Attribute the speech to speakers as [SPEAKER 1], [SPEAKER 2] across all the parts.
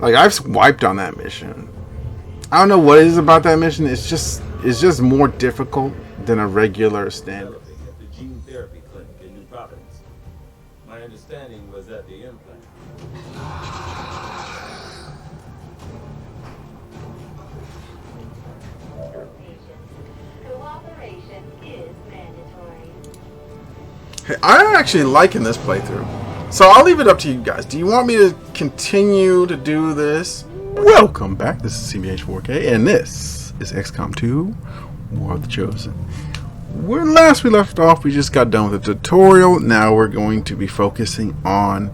[SPEAKER 1] Like, I've wiped on that mission. I don't know what it is about that mission. It's just more difficult than a regular standard.
[SPEAKER 2] At the gene therapy clinic in New Providence. My understanding was that the implant.
[SPEAKER 3] Cooperation is mandatory.
[SPEAKER 1] Hey, I'm actually liking this playthrough. So I'll leave it up to you guys. Do you want me to continue to do this? Welcome back. This is CBH4K, and this is XCOM 2, War of the Chosen. Where last we left off, we just got done with the tutorial. Now we're going to be focusing on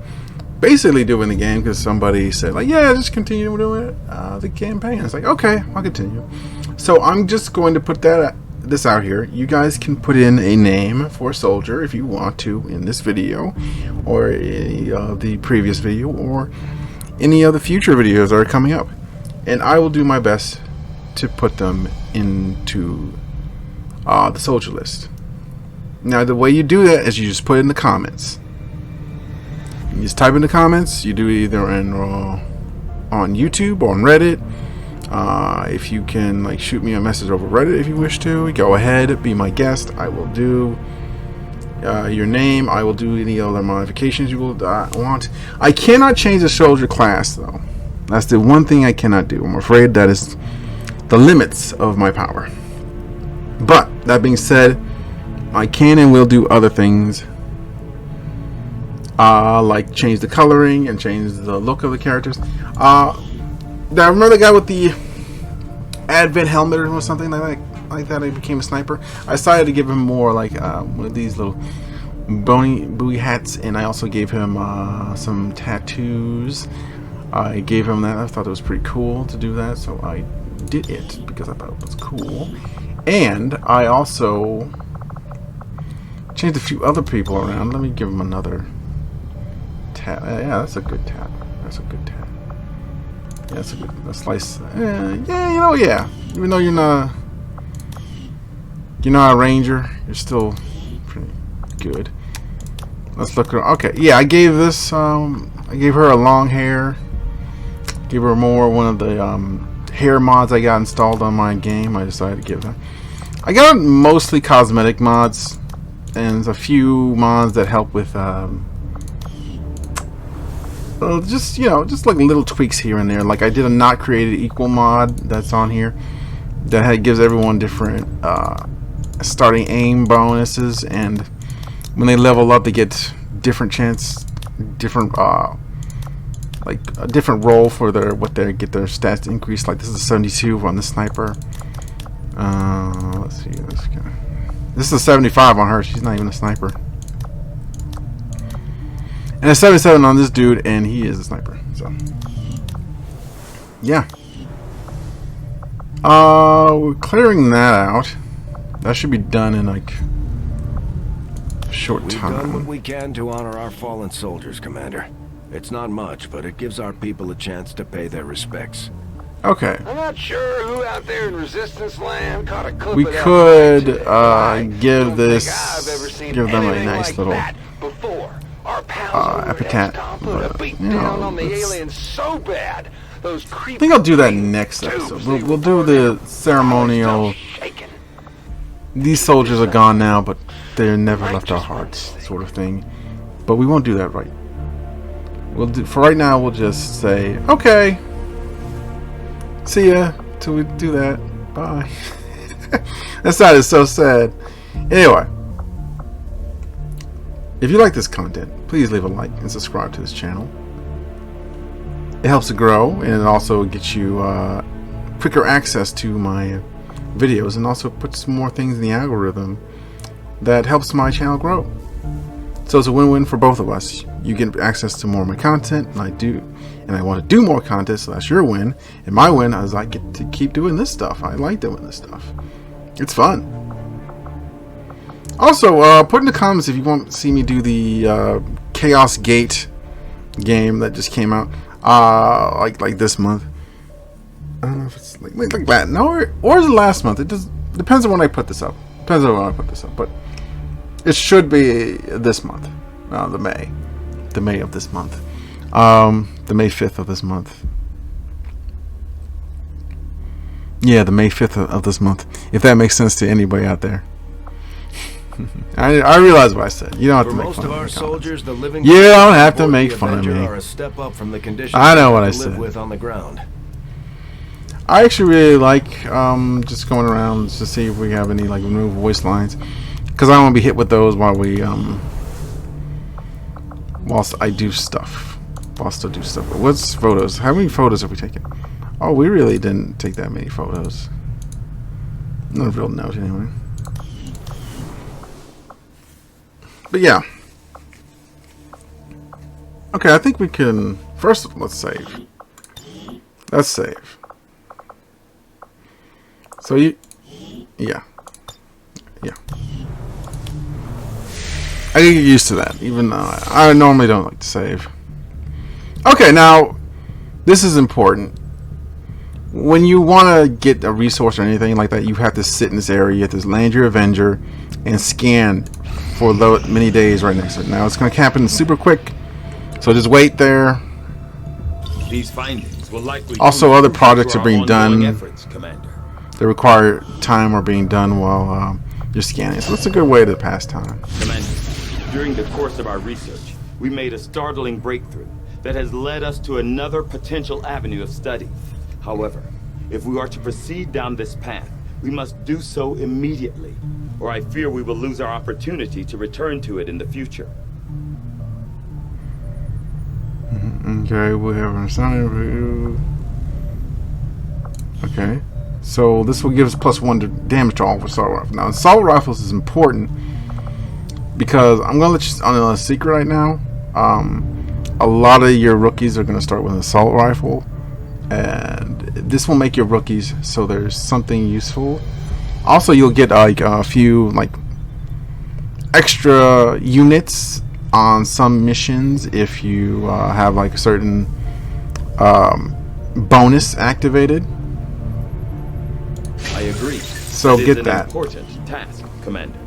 [SPEAKER 1] basically doing the game, because somebody said, like, yeah, just continue doing it, the campaign. It's like, okay, I'll continue. So I'm just going to put this out here. You guys can put in a name for a soldier if you want to in this video, or the previous video, or any of the future videos that are coming up, and I will do my best to put them into the soldier list. Now the way you do that is you just put it in the comments. You just type in the comments. You do it either on YouTube or on Reddit. If you can, like, shoot me a message over Reddit if you wish to, go ahead, be my guest. I will do your name. I will do any other modifications you will want. I cannot change the soldier class, though. That's the one thing I cannot do. I'm afraid that is the limits of my power. But that being said, I can and will do other things, like change the coloring and change the look of the characters. I remember the guy with the Advent helmet or something like that. I became a sniper. I decided to give him more like one of these little buoy hats, and I also gave him some tattoos. I gave him that. I thought it was pretty cool to do that, so I did it because I thought it was cool. And I also changed a few other people around. Let me give him another tat. Yeah, that's a good tat. That's a good tat. Yeah, that's a good slice. Yeah. Even though you're not a ranger, you're still pretty good. Let's look at. Okay, yeah, I gave this. I gave her a long hair. Give her more one of the hair mods I got installed on my game. I decided to give her. I got mostly cosmetic mods, and a few mods that help with just like little tweaks here and there. Like I did a not created equal mod that's on here that gives everyone different starting aim bonuses, and when they level up they get different like a different roll for get their stats increased. Like this is a 72 on the sniper. Let's see, this is a 75 on her. She's not even a sniper. And a 77 on this dude, and he is a sniper. So, yeah. We're clearing that out. That should be done in like a short time.
[SPEAKER 4] We've done what we can to honor our fallen soldiers, Commander. It's not much, but it gives our people a chance to pay their respects.
[SPEAKER 1] Okay.
[SPEAKER 5] I'm not sure who out there in Resistance Land caught a clip
[SPEAKER 1] we
[SPEAKER 5] of that
[SPEAKER 1] could
[SPEAKER 5] give
[SPEAKER 1] give them a nice little epitaph. I think I'll do that next episode. We'll do the ceremonial. These soldiers are gone now, but they're never left our hearts, sort of thing. But we won't do that right. For right now, we'll just say, okay, see ya till we do that. Bye. That sounded so sad. Anyway, if you like this content, please leave a like and subscribe to this channel. It helps to grow, and it also gets you quicker access to my videos, and also puts more things in the algorithm that helps my channel grow. So it's a win-win for both of us. You get access to more of my content, and I want to do more content, so that's your win. And my win is I get to keep doing this stuff. I like doing this stuff. It's fun. Also, put in the comments if you want to see me do the Chaos Gate game that just came out, like this month. I don't know if it's like that. No, or is it last month? It just depends on when I put this up. But it should be this month, the May of this month, the May 5th of this month. Yeah, the May 5th of this month. If that makes sense to anybody out there. I realize what I said. You don't have
[SPEAKER 4] For
[SPEAKER 1] to make
[SPEAKER 4] most
[SPEAKER 1] fun
[SPEAKER 4] of
[SPEAKER 1] of
[SPEAKER 4] our
[SPEAKER 1] me.
[SPEAKER 4] soldiers, the living
[SPEAKER 1] You don't have to
[SPEAKER 4] aboard
[SPEAKER 1] make
[SPEAKER 4] the
[SPEAKER 1] fun of
[SPEAKER 4] Avenger
[SPEAKER 1] me.
[SPEAKER 4] are a step up from the conditions
[SPEAKER 1] I know
[SPEAKER 4] we
[SPEAKER 1] what
[SPEAKER 4] have
[SPEAKER 1] I
[SPEAKER 4] to live
[SPEAKER 1] said.
[SPEAKER 4] with on the ground.
[SPEAKER 1] I actually really like just going around to see if we have any like new voice lines, because I don't want to be hit with those while we whilst I do stuff. Whilst I do stuff. What's photos? How many photos have we taken? Oh, we really didn't take that many photos. Not a real note anyway. But yeah. Okay, I think we can first. Let's save. Let's save. So yeah. I get used to that, even though I normally don't like to save. Okay, now this is important. When you want to get a resource or anything like that, you have to sit in this area. You have to land your Avenger and scan for many days right next to it. Now it's going to happen super quick, so just wait there.
[SPEAKER 2] These findings will likely
[SPEAKER 1] Also, other projects are being done.
[SPEAKER 2] Efforts, Commander.
[SPEAKER 1] They require time or being done while you're scanning. So it's a good way to pass time.
[SPEAKER 2] Commander, during the course of our research, we made a startling breakthrough that has led us to another potential avenue of study. However, if we are to proceed down this path, we must do so immediately, or I fear we will lose our opportunity to return to it in the future.
[SPEAKER 1] Okay, we have an assignment review. Okay, so this will give us +1 to damage to all of assault rifles. Now, assault rifles is important because I'm gonna let you on a secret right now. A lot of your rookies are gonna start with an assault rifle, and this will make your rookies so there's something useful. Also, you'll get like a few like extra units on some missions if you have like a certain bonus activated.
[SPEAKER 2] I agree.
[SPEAKER 1] So
[SPEAKER 2] It is
[SPEAKER 1] get
[SPEAKER 2] an
[SPEAKER 1] that.
[SPEAKER 2] important task, Commander.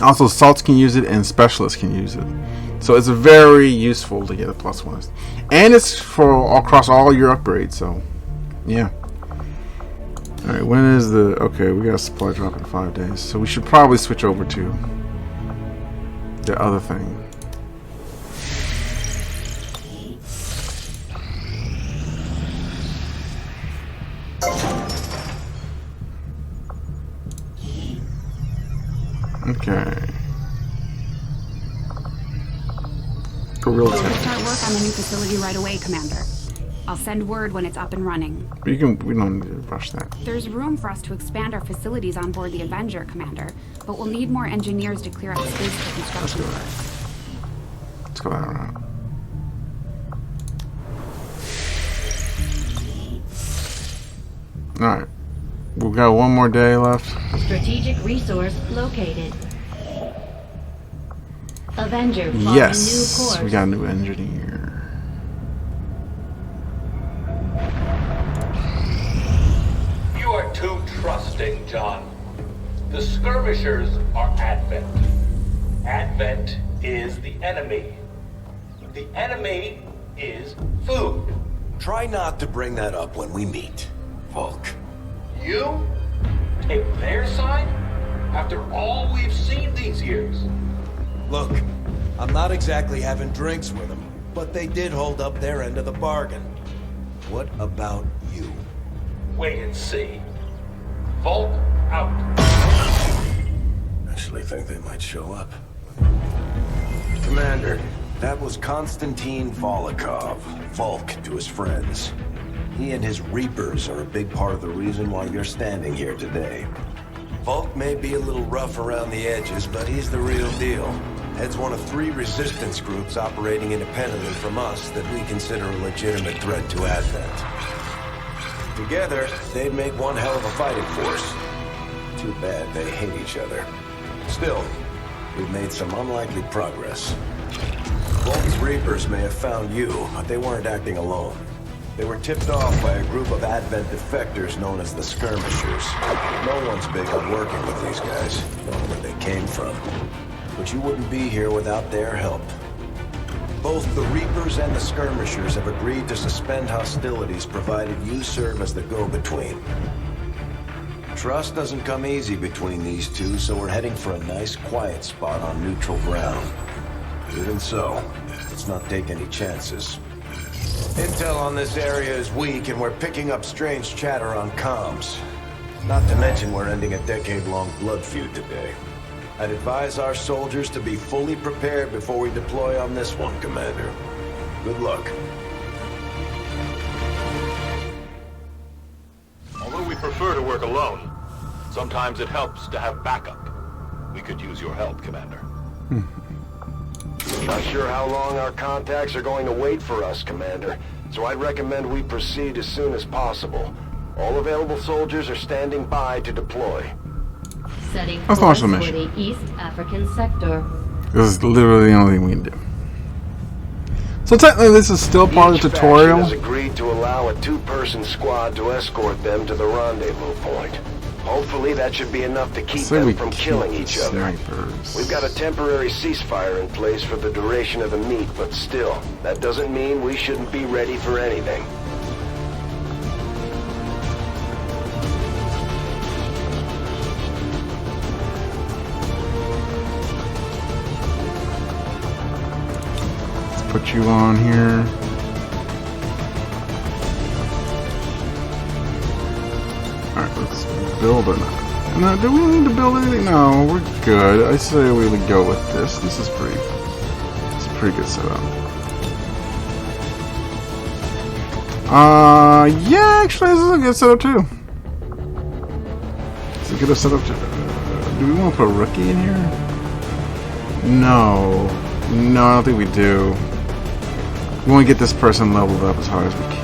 [SPEAKER 1] Also, assaults can use it and specialists can use it. So it's very useful to get a +1, and it's for across all your upgrades. So yeah. All right, when is the okay? We got a supply drop in 5 days, so we should probably switch over to the other thing. Okay. Guerrilla
[SPEAKER 6] We'll
[SPEAKER 1] tank.
[SPEAKER 6] start work on the new facility right away, Commander. I'll send word when it's up and running.
[SPEAKER 1] We don't need to rush that.
[SPEAKER 6] There's room for us to expand our facilities on board the Avenger, Commander, but we'll need more engineers to clear out space for construction
[SPEAKER 1] Let's do
[SPEAKER 6] work.
[SPEAKER 1] Let's go that route. Alright. We've got one more day left.
[SPEAKER 3] Strategic resource located. Avenger plotting new
[SPEAKER 1] Yes.
[SPEAKER 3] course.
[SPEAKER 1] We got a new engineer.
[SPEAKER 7] You are too trusting, John. The skirmishers are Advent. Advent is the enemy. The enemy is food.
[SPEAKER 8] Try not to bring that up when we meet, Volk.
[SPEAKER 7] You take their side after all we've seen these years.
[SPEAKER 8] Look, I'm not exactly having drinks with them, but they did hold up their end of the bargain. What about you?
[SPEAKER 7] Wait and see. Volk out.
[SPEAKER 8] Actually think they might show up. Commander, that was Konstantin Volokov, Volk to his friends. He and his Reapers are a big part of the reason why you're standing here today. Volk may be a little rough around the edges, but he's the real deal. Heads one of 3 resistance groups operating independently from us that we consider a legitimate threat to Advent. Together, they'd make one hell of a fighting force. Too bad they hate each other. Still, we've made some unlikely progress. Volk's Reapers may have found you, but they weren't acting alone. They were tipped off by a group of Advent defectors known as the Skirmishers. No one's big on working with these guys, knowing where they came from. But you wouldn't be here without their help. Both the Reapers and the Skirmishers have agreed to suspend hostilities provided you serve as the go-between. Trust doesn't come easy between these two, so we're heading for a nice quiet spot on neutral ground. Even so, let's not take any chances. Intel on this area is weak, and we're picking up strange chatter on comms. Not to mention we're ending a decade-long blood feud today. I'd advise our soldiers to be fully prepared before we deploy on this one, Commander. Good luck.
[SPEAKER 9] Although we prefer to work alone, sometimes it helps to have backup. We could use your help, Commander.
[SPEAKER 5] Not sure how long our contacts are going to wait for us, Commander, so I'd recommend we proceed as soon as possible. All available soldiers are standing by to deploy.
[SPEAKER 3] Setting
[SPEAKER 1] Let's launch the mission.
[SPEAKER 3] for the East African sector.
[SPEAKER 1] This is literally the only thing we can do. So technically this is still part of the tutorial.
[SPEAKER 5] Each faction has agreed to allow a two-person squad to escort them to the rendezvous point. Hopefully that should be enough to keep them from killing each other. We've got a temporary ceasefire in place for the duration of the meet, but still, that doesn't mean we shouldn't be ready for anything.
[SPEAKER 1] Let's put you on here. Alright, let's build it. Now, do we need to build anything? No, we're good. I say we would go with this. This is pretty good setup. Yeah, actually, this is a good setup too. It's a good setup too. Do we want to put a rookie in here? No, I don't think we do. We want to get this person leveled up as hard as we can.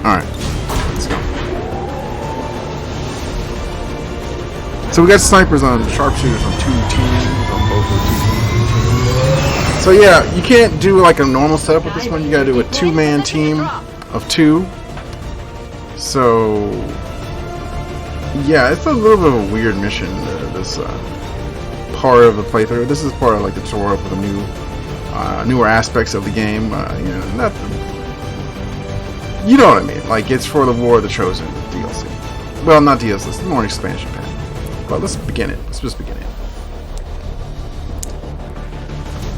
[SPEAKER 1] Alright, let's go. So we got snipers on sharpshooters on two teams, on both of the two teams. So yeah, you can't do like a normal setup with this one. You gotta do a two-man team of two. So yeah, it's a little bit of a weird mission, this part of the playthrough. This is part of like the tutorial for the newer aspects of the game. You know, not you know what I mean. Like, it's for the War of the Chosen DLC. Well, not DLC, it's more an expansion pack. But let's begin it. Let's just begin it.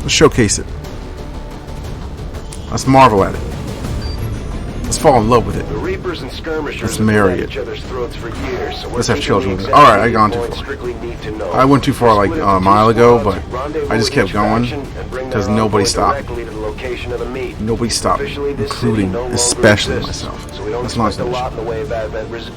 [SPEAKER 1] Let's showcase it. Let's marvel at it. Let's fall in love with it.
[SPEAKER 5] The Reapers and skirmishers
[SPEAKER 1] Let's marry it.
[SPEAKER 5] each other's throats for years, so
[SPEAKER 1] Let's have children with it. Alright, I gone too far. I went too far like a mile ago, but I just kept going because nobody stopped. Nobody stopped, including, especially myself. Let's launch the mission.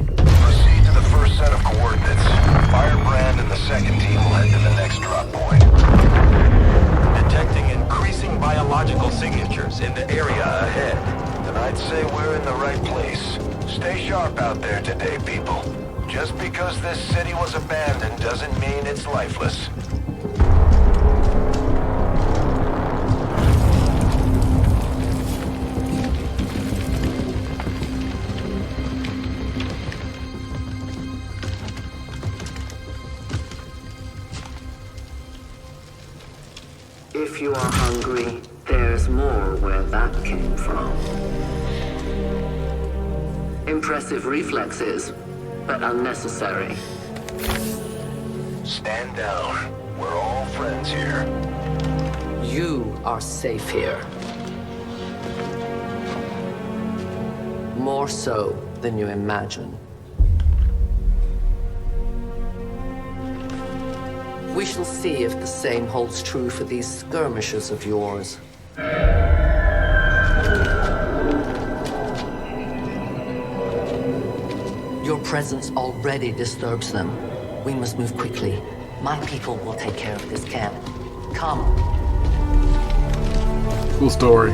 [SPEAKER 5] Proceed to the first set of coordinates. Firebrand and the second team will head to the next drop point.
[SPEAKER 9] Detecting increasing biological signatures in the area ahead.
[SPEAKER 5] Then I'd say we're in the right place. Stay sharp out there today, people. Just because this city was abandoned doesn't mean it's lifeless.
[SPEAKER 10] If you are hungry, there's more where that came from. Impressive reflexes, but unnecessary.
[SPEAKER 5] Stand down. We're all friends here.
[SPEAKER 10] You are safe here. More so than you imagine. We shall see if the same holds true for these skirmishers of yours. Your presence already disturbs them. We must move quickly. My people will take care of this camp. Come.
[SPEAKER 1] Cool story.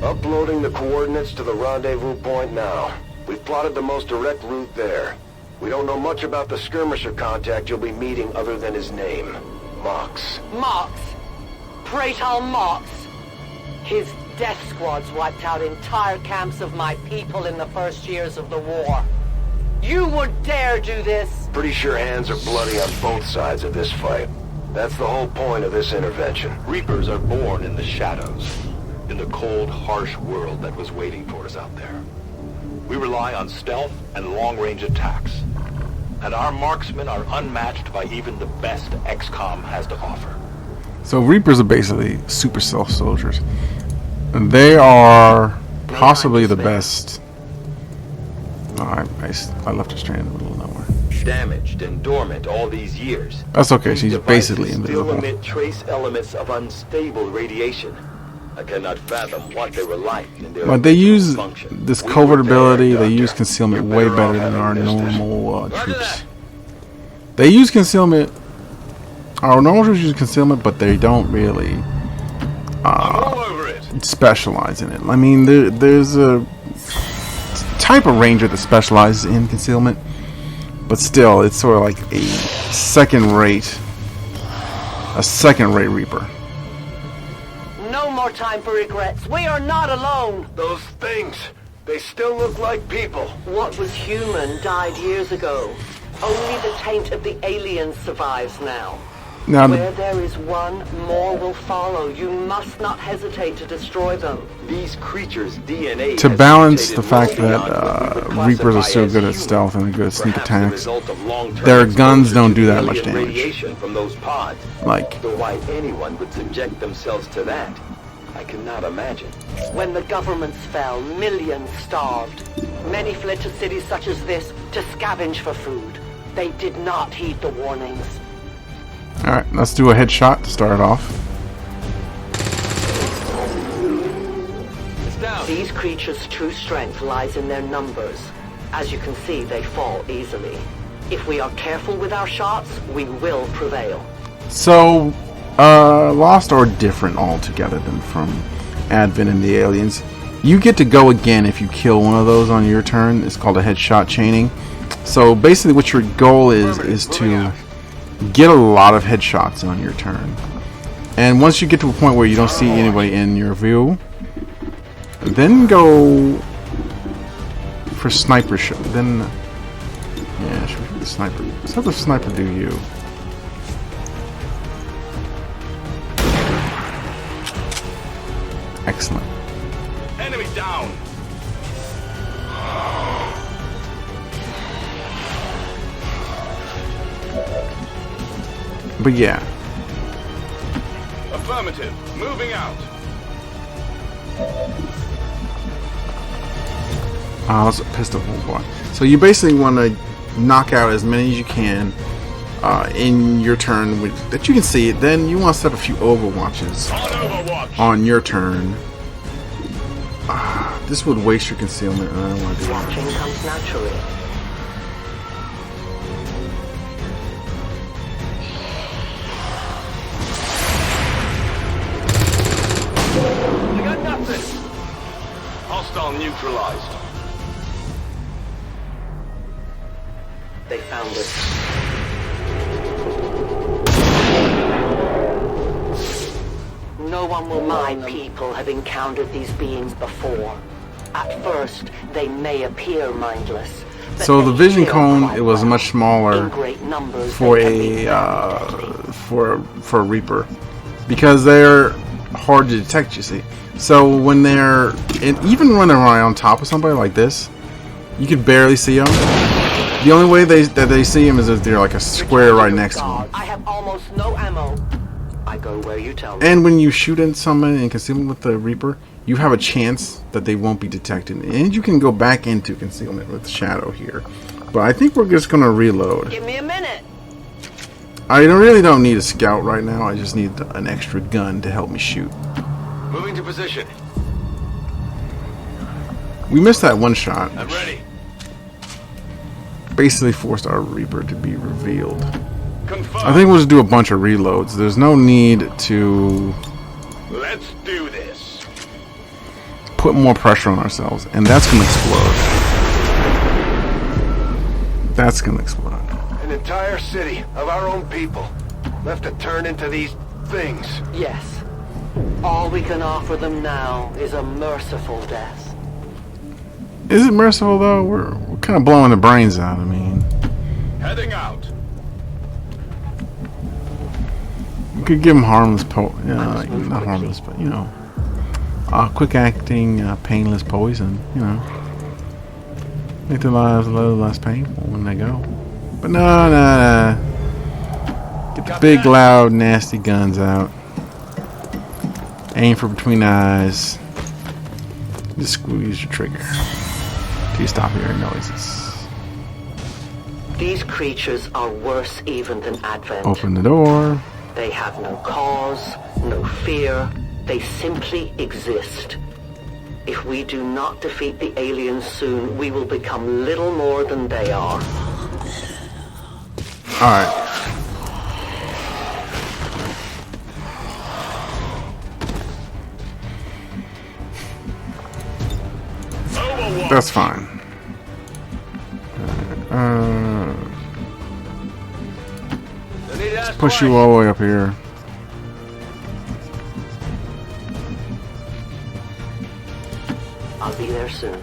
[SPEAKER 5] Uploading the coordinates to the rendezvous point now. We've plotted the most direct route there. We don't know much about the skirmisher contact you'll be meeting other than his name. Mox.
[SPEAKER 11] Mox. Praetor Mox. His death squads wiped out entire camps of my people in the first years of the war. You would dare do this?
[SPEAKER 5] Pretty sure hands are bloody on both sides of this fight. That's the whole point of this intervention.
[SPEAKER 9] Reapers are born in the shadows, in the cold, harsh world that was waiting for us out there. We rely on stealth and long-range attacks, and our marksmen are unmatched by even the best Xcom has to offer.
[SPEAKER 1] So Reapers are basically super stealth soldiers. And they are possibly the best. Oh, I left her stranded in the middle of nowhere.
[SPEAKER 2] Damaged and dormant all these years.
[SPEAKER 1] That's okay, she's
[SPEAKER 2] These
[SPEAKER 1] basically
[SPEAKER 2] devices
[SPEAKER 1] invisible.
[SPEAKER 2] still emit trace elements of unstable radiation. I cannot fathom what they were like in their
[SPEAKER 1] But they
[SPEAKER 2] original
[SPEAKER 1] use
[SPEAKER 2] function.
[SPEAKER 1] this
[SPEAKER 2] We
[SPEAKER 1] covert
[SPEAKER 2] were there,
[SPEAKER 1] ability, they
[SPEAKER 2] Doctor.
[SPEAKER 1] use concealment
[SPEAKER 2] You're
[SPEAKER 1] way
[SPEAKER 2] better
[SPEAKER 1] better
[SPEAKER 2] off
[SPEAKER 1] than our
[SPEAKER 2] having this
[SPEAKER 1] normal
[SPEAKER 2] Roger
[SPEAKER 1] troops.
[SPEAKER 2] that.
[SPEAKER 1] They use concealment. Our normal troops use concealment, but they don't really
[SPEAKER 9] All over it.
[SPEAKER 1] specialize in it. I mean, there's a type of ranger that specializes in concealment, but still, it's sort of like a second-rate Reaper.
[SPEAKER 11] No more time for regrets. We are not alone.
[SPEAKER 5] Those things, they still look like people.
[SPEAKER 11] What was human died years ago. Only the taint of the aliens survives now.
[SPEAKER 1] Now,
[SPEAKER 11] Where there is one, more will follow. You must not hesitate to destroy them.
[SPEAKER 2] These creatures' DNA
[SPEAKER 1] to
[SPEAKER 2] has
[SPEAKER 1] balance the
[SPEAKER 2] mutated
[SPEAKER 1] fact
[SPEAKER 2] well
[SPEAKER 1] that
[SPEAKER 2] beyond what we would
[SPEAKER 1] Reapers are
[SPEAKER 2] classify
[SPEAKER 1] so
[SPEAKER 2] as
[SPEAKER 1] good at
[SPEAKER 2] human.
[SPEAKER 1] stealth and good at sneak
[SPEAKER 2] Perhaps the
[SPEAKER 1] attacks,
[SPEAKER 2] result of long-term
[SPEAKER 1] their guns
[SPEAKER 2] exposure
[SPEAKER 1] don't
[SPEAKER 2] to
[SPEAKER 1] do
[SPEAKER 2] the
[SPEAKER 1] that much
[SPEAKER 2] alien
[SPEAKER 1] damage.
[SPEAKER 2] radiation from those pods.
[SPEAKER 1] Like,
[SPEAKER 2] So why anyone would subject themselves to that, I cannot imagine.
[SPEAKER 11] When the governments fell, millions starved. Many fled to cities such as this to scavenge for food. They did not heed the warnings.
[SPEAKER 1] alright, let's do a headshot to start it off.
[SPEAKER 2] It's down.
[SPEAKER 11] These creatures' true strength lies in their numbers. As you can see, they fall easily. If we are careful with our shots, we will prevail.
[SPEAKER 1] So, Lost are different altogether than from Advent and the Aliens. You get to go again if you kill one of those on your turn. It's called a headshot chaining. So basically what your goal is to get a lot of headshots on your turn. And once you get to a point where you don't see anybody in your view, then go for sniper shot. Then, yeah, shoot for the sniper. Let's have the sniper do you. Excellent.
[SPEAKER 9] Enemy down.
[SPEAKER 1] But yeah,
[SPEAKER 9] Affirmative. Moving out.
[SPEAKER 1] that's a pistol. Oh boy. So you basically want to knock out as many as you can in your turn that you can see. Then you want to set a few overwatches
[SPEAKER 9] On Overwatch.
[SPEAKER 1] on your turn. This would waste your concealment, and I don't want to do that.
[SPEAKER 11] Watching comes naturally.
[SPEAKER 9] They got nothing. Hostile neutralized.
[SPEAKER 11] They found us. No one will. My people have encountered these beings before. At first, they may appear mindless. but
[SPEAKER 1] So the
[SPEAKER 11] they
[SPEAKER 1] vision
[SPEAKER 11] feel
[SPEAKER 1] cone,
[SPEAKER 11] quite
[SPEAKER 1] it was
[SPEAKER 11] well.
[SPEAKER 1] much smaller
[SPEAKER 11] In great numbers,
[SPEAKER 1] for
[SPEAKER 11] they can be
[SPEAKER 1] a
[SPEAKER 11] very deadly.
[SPEAKER 1] for a Reaper, because they're hard to detect. You see, so when they're even when they're right on top of somebody like this, you can barely see them. The only way that they see them is if they're like a square right next to them.
[SPEAKER 11] I have almost no ammo. I go where you tell me.
[SPEAKER 1] And when you shoot at somebody and concealment with the Reaper, you have a chance that they won't be detected, and you can go back into concealment with Shadow here. But I think we're just gonna reload.
[SPEAKER 11] Give me a minute.
[SPEAKER 1] I really don't need a scout right now. I just need an extra gun to help me shoot.
[SPEAKER 9] Moving to position.
[SPEAKER 1] We missed that one shot.
[SPEAKER 9] I'm ready.
[SPEAKER 1] Basically forced our Reaper to be revealed.
[SPEAKER 9] Confirm.
[SPEAKER 1] I think we'll just do a bunch of reloads. There's no need to
[SPEAKER 9] Let's do this.
[SPEAKER 1] put more pressure on ourselves, and that's gonna explode. That's gonna explode.
[SPEAKER 5] An entire city of our own people left to turn into these things.
[SPEAKER 11] Yes. All we can offer them now is a merciful death.
[SPEAKER 1] Is it merciful though? We're kind of blowing the brains out. I mean,
[SPEAKER 9] Heading out.
[SPEAKER 1] could give them harmless like, not harmless, but you know, quick acting, painless poison. You know, make their lives a little less painful when they go. But no. Get the big, loud, nasty guns out. Aim for between the eyes. Just squeeze your trigger till you stop hearing noises.
[SPEAKER 11] These creatures are worse even than Advent.
[SPEAKER 1] Open the door.
[SPEAKER 11] They have no cause, no fear. They simply exist. If we do not defeat the aliens soon, we will become little more than they are.
[SPEAKER 1] Alright. That's fine. Let's push you all the way up here.
[SPEAKER 11] I'll be there soon.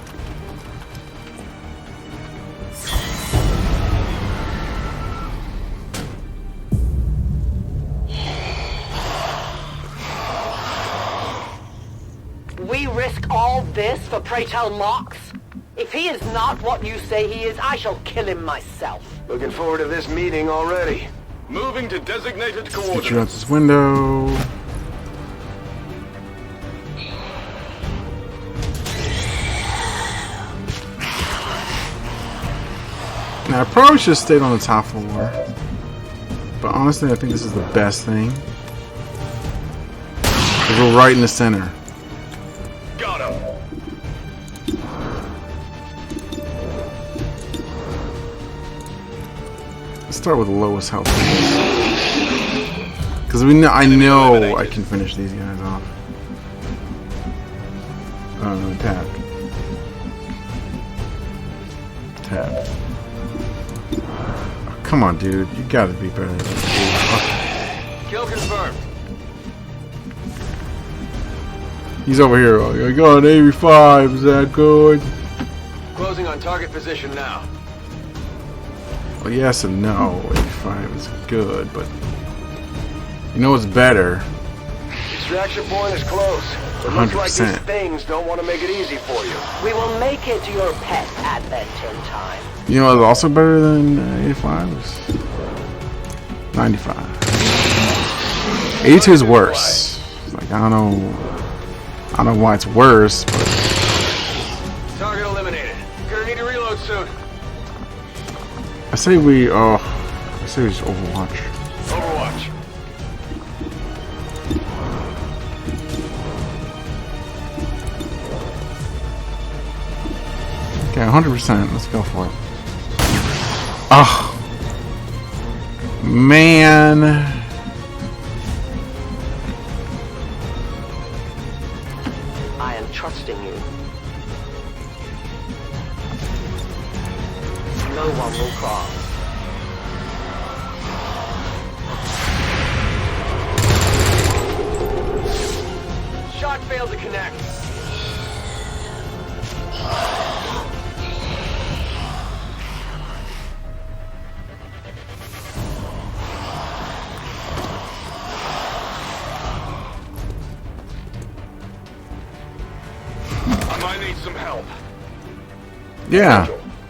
[SPEAKER 11] We risk all this for pray tell Mox? If he is not what you say he is, I shall kill him myself.
[SPEAKER 5] Looking forward to this meeting already.
[SPEAKER 9] Moving to designated
[SPEAKER 1] Get you out
[SPEAKER 9] coordinates.
[SPEAKER 1] this window. Now I probably should have stayed on the top floor. But honestly, I think this is the best thing. Because we're right in the center.
[SPEAKER 9] Got him.
[SPEAKER 1] Let's start with the lowest health. Because I know I can finish these guys off. Tap. Tap. Oh, come on, dude. You gotta be better than this.
[SPEAKER 7] Kill confirmed.
[SPEAKER 1] He's over here. I got an 85. Is that good?
[SPEAKER 7] Closing on target position now.
[SPEAKER 1] Well, yes and no. 85 is good, but you know what's better?
[SPEAKER 5] Extraction point is close. It looks like these things don't want to make it easy for you.
[SPEAKER 11] We will make it your pet Advent in time.
[SPEAKER 1] You know what's also better than 85? 95. 82 is worse. Like, I don't know why it's worse, but
[SPEAKER 7] Target eliminated. Gonna need to reload soon.
[SPEAKER 1] I say we just Overwatch.
[SPEAKER 7] Overwatch.
[SPEAKER 1] Okay, 100%. Let's go for it. Oh, man.
[SPEAKER 11] I am trusting you. No one will cross.
[SPEAKER 7] Shot failed to connect.
[SPEAKER 9] I might need some help.
[SPEAKER 1] Yeah.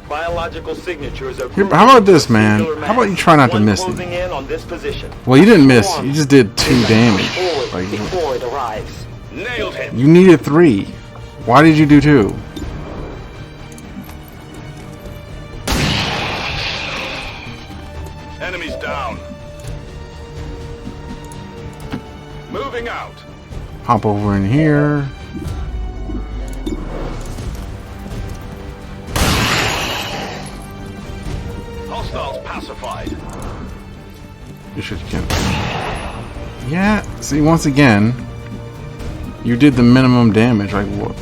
[SPEAKER 2] Biological signatures are
[SPEAKER 1] Here, how about this, man? How about you try not to miss it?
[SPEAKER 2] closing in on this position.
[SPEAKER 1] Well, you didn't miss. You just did 2 damage. Like,
[SPEAKER 11] Before it arrives.
[SPEAKER 9] Nailed him.
[SPEAKER 1] you needed 3. Why did you do 2?
[SPEAKER 9] Enemies down. Moving out.
[SPEAKER 1] Hop over in here.
[SPEAKER 9] Hostiles pacified.
[SPEAKER 1] You should get. Yeah. See, once again, you did the minimum damage. Like, what?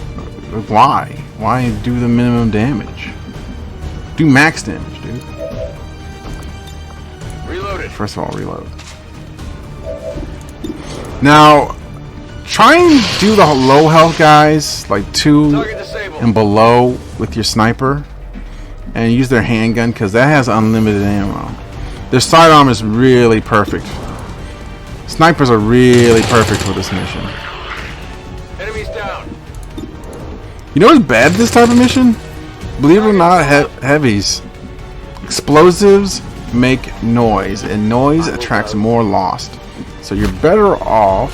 [SPEAKER 1] Like, why? Why do the minimum damage? Do max damage, dude.
[SPEAKER 7] Reloaded.
[SPEAKER 1] First of all, reload. Now, try and do the low health guys, like 2
[SPEAKER 7] Target disabled.
[SPEAKER 1] and below with your sniper, and use their handgun because that has unlimited ammo. Their sidearm is really perfect. Snipers are really perfect for this mission.
[SPEAKER 5] Enemies down.
[SPEAKER 1] You know what's bad this type of mission? Believe it or not, heavies. Explosives make noise, and noise attracts more lost. So you're better off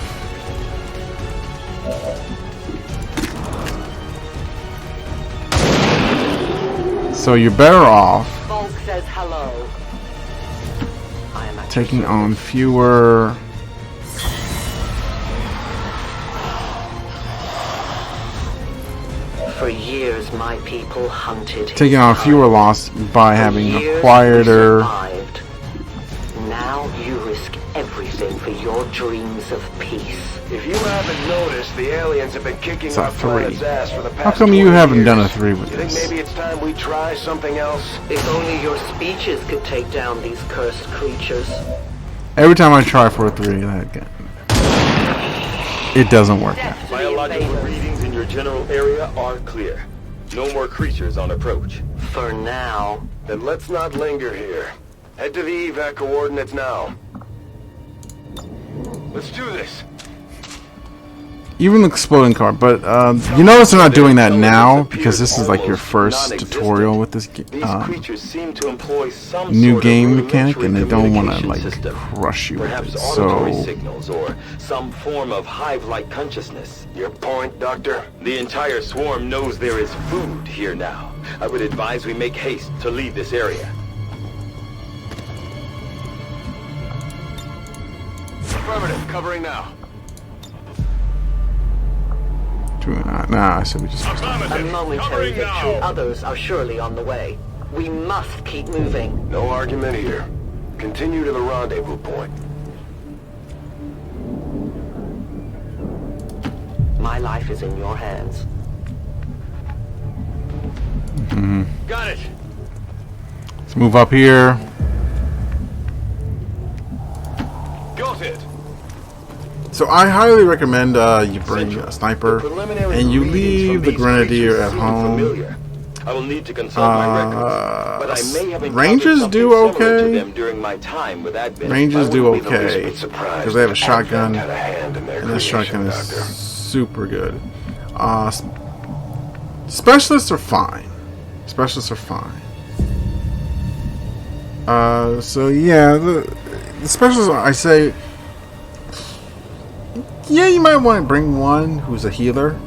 [SPEAKER 11] Volk says hello.
[SPEAKER 1] taking on fewer
[SPEAKER 11] For years, my people hunted.
[SPEAKER 1] taking on fewer loss by having a quieter.
[SPEAKER 11] Now you risk everything for your dreams of peace.
[SPEAKER 5] If you haven't noticed, the aliens have been kicking
[SPEAKER 1] It's a
[SPEAKER 5] our planet's
[SPEAKER 1] 3.
[SPEAKER 5] ass for the past
[SPEAKER 1] How come you
[SPEAKER 5] 20
[SPEAKER 1] haven't
[SPEAKER 5] years.
[SPEAKER 1] done a 3 with
[SPEAKER 5] You think
[SPEAKER 1] this?
[SPEAKER 5] maybe it's time we try something else?
[SPEAKER 11] If only your speeches could take down these cursed creatures.
[SPEAKER 1] Every time I try for a 3, it doesn't work out.
[SPEAKER 2] Biological readings in your general area are clear. No more creatures on approach.
[SPEAKER 11] For now.
[SPEAKER 5] Then let's not linger here. Head to the evac coordinates now. Let's do this.
[SPEAKER 1] Even the exploding car, but you notice they're not doing that now because this is like your first tutorial with this new game mechanic, and they don't want to like crush you with it. So
[SPEAKER 2] signals or some form of hive-like consciousness.
[SPEAKER 5] Your point, Doctor?
[SPEAKER 2] The entire swarm knows there is food here now. I would advise we make haste to leave this area.
[SPEAKER 5] Affirmative, covering now.
[SPEAKER 1] nah, I said we just.
[SPEAKER 11] A momentary victory. Others are surely on the way. We must keep moving.
[SPEAKER 5] No argument here. Continue to the rendezvous point.
[SPEAKER 11] My life is in your hands.
[SPEAKER 5] Got it.
[SPEAKER 1] Let's move up here.
[SPEAKER 5] Got it.
[SPEAKER 1] So I highly recommend you bring a sniper and you leave the grenadier at home.
[SPEAKER 2] I will need to consult my records, but I may have
[SPEAKER 1] Rangers do okay.
[SPEAKER 2] them during my time with admin.
[SPEAKER 1] Rangers do okay because they have a shotgun, and this shotgun is super good. Specialists are fine. Specialists are fine. So yeah, the specialists, I say, yeah, you might want to bring one who's a healer.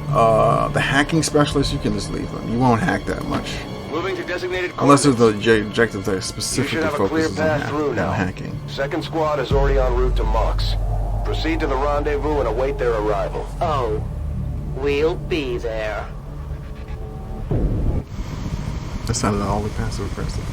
[SPEAKER 1] The hacking specialist, you can just leave them. You won't hack that much.
[SPEAKER 5] Moving to designated
[SPEAKER 1] unless there's the objective that specifically focuses
[SPEAKER 5] path through now.
[SPEAKER 1] on hacking.
[SPEAKER 5] Second squad is already en route to Mox. Proceed to the rendezvous and await their arrival.
[SPEAKER 11] Oh, we'll be there.
[SPEAKER 1] That sounded all the passive aggressive.